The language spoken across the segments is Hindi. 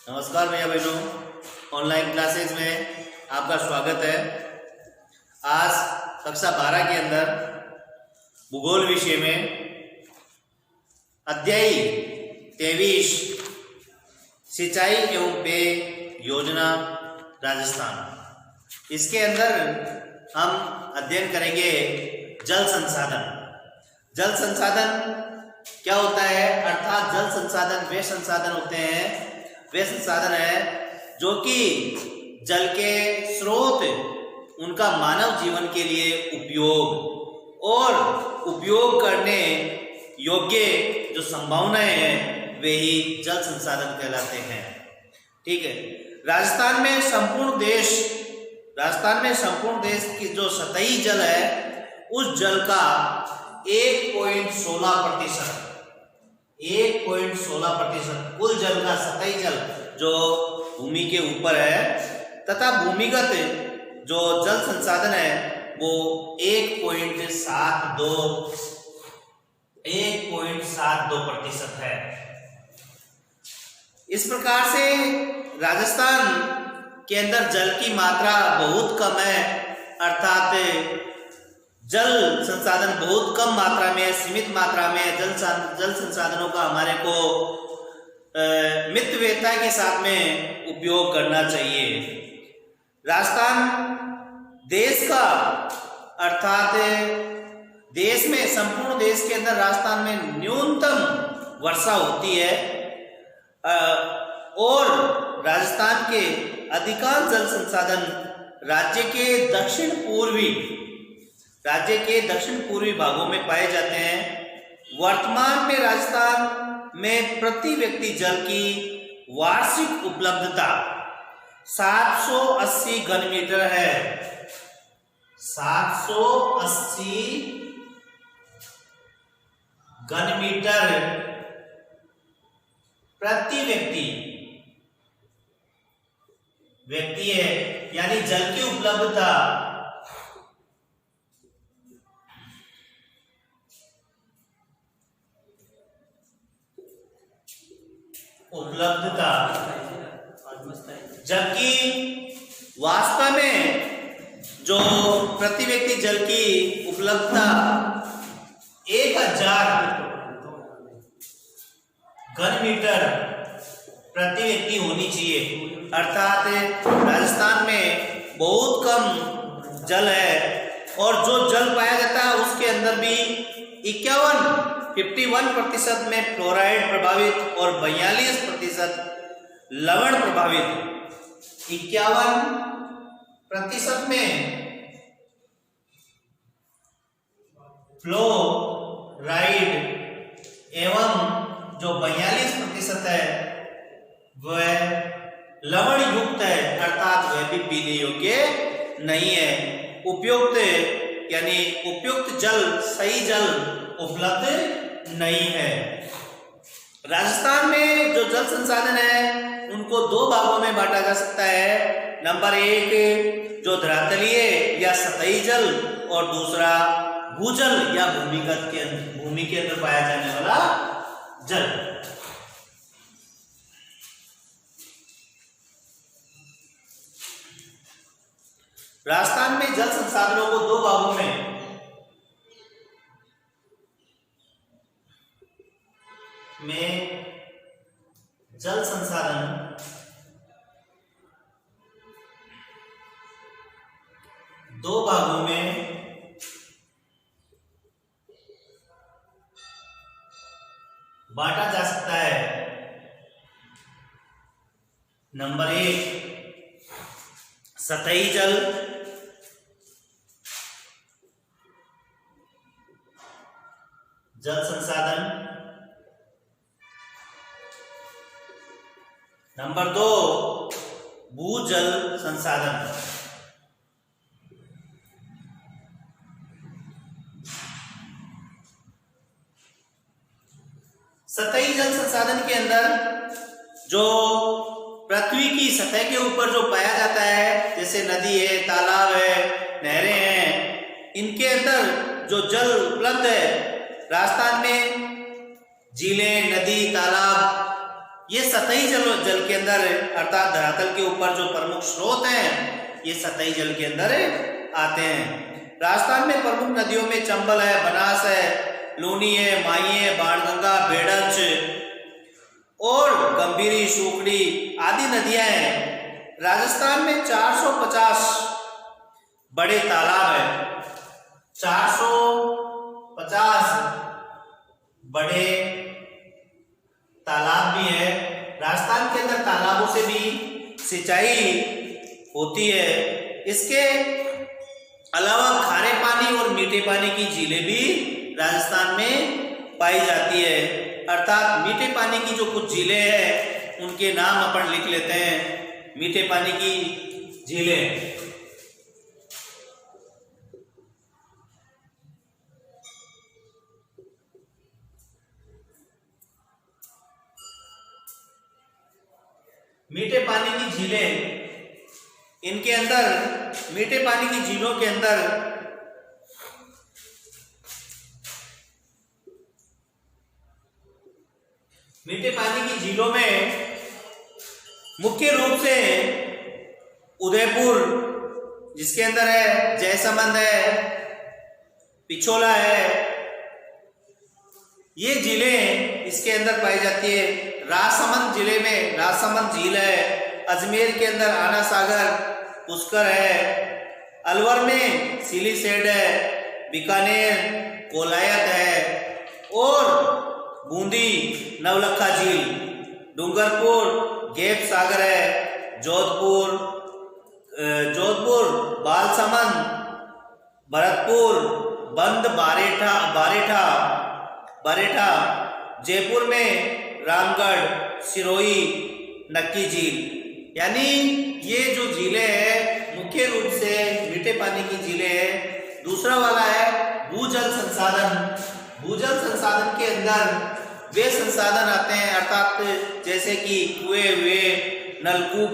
नमस्कार भैया बहनों, ऑनलाइन क्लासेज में आपका स्वागत है। आज कक्षा 12 के अंदर भूगोल विषय में अध्याय 23 सिंचाई एवं पेय योजना राजस्थान, इसके अंदर हम अध्ययन करेंगे जल संसाधन। जल संसाधन क्या होता है, अर्थात जल संसाधन वे संसाधन होते हैं, वे संसाधन है जो कि जल के स्रोत, उनका मानव जीवन के लिए उपयोग और उपयोग करने योग्य जो संभावनाएं हैं वे ही जल संसाधन कहलाते हैं। ठीक है। राजस्थान में संपूर्ण देश की जो सतही जल है उस जल का 1.16% कुल जल का सतही जल जो भूमि के ऊपर है तथा भूमिगत जो जल संसाधन है वो 1.72% है। इस प्रकार से राजस्थान के अंदर जल की मात्रा बहुत कम है, अर्थात जल संसाधन बहुत कम मात्रा में, सीमित मात्रा में जल संसाधनों का हमारे को मितव्ययता के साथ में उपयोग करना चाहिए। राजस्थान देश का, अर्थात देश में, संपूर्ण देश के अंदर राजस्थान में न्यूनतम वर्षा होती है और राजस्थान के अधिकांश जल संसाधन राज्य के दक्षिण पूर्वी भागों में पाए जाते हैं। वर्तमान में राजस्थान में प्रति व्यक्ति जल की वार्षिक उपलब्धता 780 घन मीटर है। 780 घन मीटर प्रति व्यक्ति है, यानी जल की उपलब्धता जबकि वास्तव में जो प्रति व्यक्ति जल की उपलब्धता 1000 घन मीटर प्रति व्यक्ति होनी चाहिए। अर्थात राजस्थान में बहुत कम जल है और जो जल पाया जाता है उसके अंदर भी 51% में फ्लोराइड प्रभावित और 42% लवण प्रभावित। 51% में फ्लोराइड एवं जो 42% है वह लवण युक्त है, अर्थात वह भी पीने योग्य नहीं है। उपयुक्त जल, सही जल उपलब्ध नहीं है। राजस्थान में जो जल संसाधन है उनको 2 भागों में बांटा जा सकता है। नंबर 1 जो धरातलीय या सतही जल और दूसरा भूजल या भूमि के अंदर पाया जाने वाला जल। राजस्थान में जल संसाधनों को 2 भागों में जल संसाधन 2 भागों में बांटा जा सकता है। नंबर 1 सतही जल, जल संसाधन। नंबर 2 भूजल संसाधन। सतही जल संसाधन के अंदर जो पृथ्वी की सतह के ऊपर जो पाया जाता है, जैसे नदी है, तालाब है, नहरें हैं, इनके अंदर जो जल उपलब्ध है राजस्थान में, झीलें, नदी, तालाब ये सतही जल के अंदर अर्थात धरातल के ऊपर जो प्रमुख स्रोत हैं ये सतही जल के अंदर आते हैं। राजस्थान में प्रमुख नदियों में चंबल है, बनास है, लूनी है, माई है, बाणगंगा, बेड़च और गंभीरी, शुकड़ी आदि नदियां हैं। राजस्थान में 450 बड़े तालाब है, 450 बड़े तालाब भी है। राजस्थान के अंदर तालाबों से भी सिंचाई होती है। इसके अलावा खारे पानी और मीठे पानी की झीलें भी राजस्थान में पाई जाती है। अर्थात मीठे पानी की जो कुछ झीलें हैं उनके नाम अपन लिख लेते हैं। मीठे पानी की झीलें मीठे पानी की झीलें, इनके अंदर मीठे पानी की झीलों के अंदर मीठे पानी की झीलों में मुख्य रूप से उदयपुर जिसके अंदर है, जयसमंद है, पिछोला है, ये झीलें इसके अंदर पाई जाती है। राजसमंद जिले में राजसमंद झील है, अजमेर के अंदर आना सागर पुष्कर है, अलवर में सिलीसेड है, बीकानेर कोलायत है और बूंदी नवलखा झील, डूंगरपुर गेप सागर है, जोधपुर बालसमंद, भरतपुर बंद बारेठा, जयपुर में रामगढ़, सिरोही, नक्की झील। यानी ये जो झीलें हैं मुख्य रूप से मीठे पानी की झीलें हैं। दूसरा वाला है भूजल संसाधन। भूजल संसाधन के अंदर वे संसाधन आते हैं अर्थात जैसे कि कुएं हुए, नलकूप,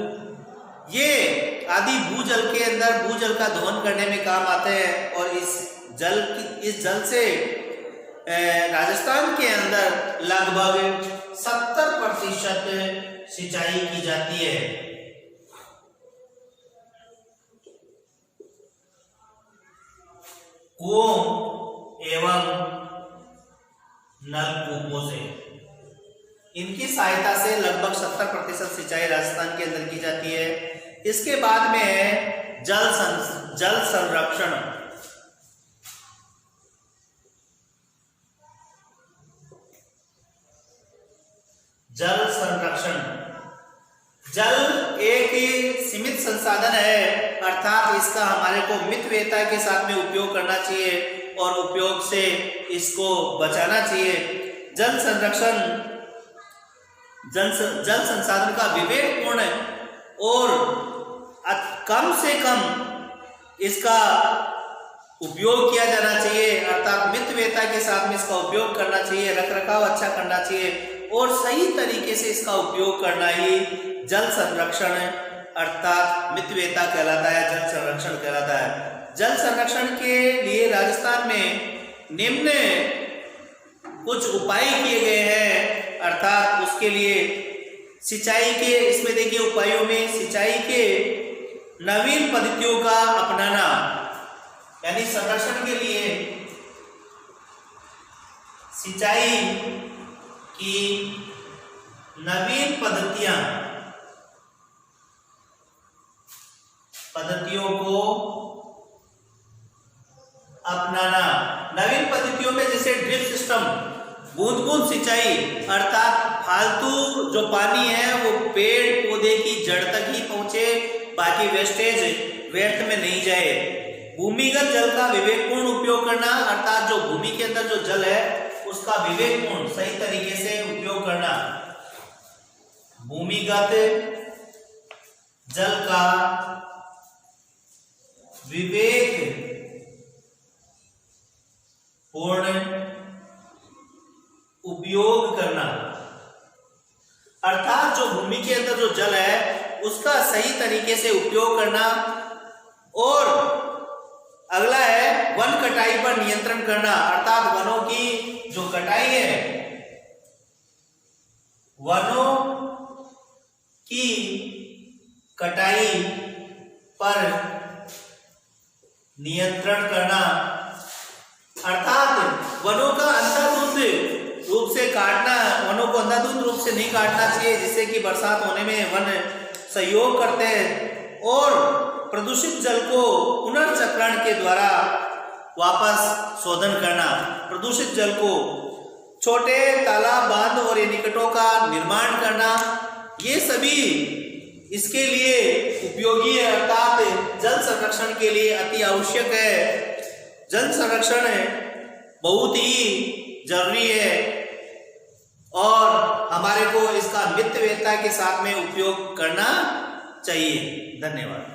ये आदि भूजल के अंदर भूजल का दोहन करने में काम आते हैं और इस जल से राजस्थान के अंदर लगभग 70% सिंचाई की जाती है। कुओं एवं नलकूपों से, इनकी सहायता से लगभग 70% सिंचाई राजस्थान के अंदर की जाती है। इसके बाद में है जल संरक्षण। जल संरक्षण, जल एक सीमित संसाधन है अर्थात इसका हमारे को मितव्ययता के साथ में उपयोग करना चाहिए और उपयोग से इसको बचाना चाहिए। जल संरक्षण जल संसाधन का विवेकपूर्ण और कम से कम इसका उपयोग किया जाना चाहिए अर्थात मितव्ययता के साथ में इसका उपयोग करना चाहिए, रखरखाव अच्छा करना चाहिए और सही तरीके से इसका उपयोग करना ही जल संरक्षण अर्थात मितव्ययता कहलाता है, जल संरक्षण कहलाता है। जल संरक्षण के लिए राजस्थान में निम्न कुछ उपाय किए गए हैं अर्थात उसके लिए सिंचाई के, इसमें देखिए उपायों में सिंचाई के नवीन पद्धतियों का अपनाना, यानी संरक्षण के लिए सिंचाई की नवीन पद्धतियों को अपनाना। नवीन पद्धतियों में जैसे ड्रिप सिस्टम, बूंद बूंद सिंचाई अर्थात फालतू जो पानी है वो पेड़ पौधे की जड़ तक ही पहुंचे, बाकी वेस्टेज व्यर्थ में नहीं जाए। भूमिगत जल का विवेकपूर्ण उपयोग करना अर्थात जो भूमि के अंदर जो जल है उसका विवेकपूर्ण सही तरीके से उपयोग करना। भूमिगत जल का विवेक पूर्ण उपयोग करना अर्थात जो भूमि के अंदर जो जल है उसका सही तरीके से उपयोग करना। और अगला है वन कटाई पर नियंत्रण करना अर्थात वनों की जो कटाई है, वनों कटाई पर नियंत्रण करना, अर्थात वनों का अंधाधुंध रूप से काटना, वनों को अंधाधुंध रूप से नहीं काटना चाहिए, जिससे कि बरसात होने में वन सहयोग करते हैं, और प्रदूषित जल को पुनर्चक्रण के द्वारा वापस शोधन करना, प्रदूषित जल को छोटे तालाब, बांध और ये निकटों का निर्माण करना, ये सभी इसके लिए उपयोगी है, अर्थात जल संरक्षण के लिए अति आवश्यक है। जल संरक्षण बहुत ही जरूरी है और हमारे को इसका मितव्ययिता के साथ में उपयोग करना चाहिए। धन्यवाद।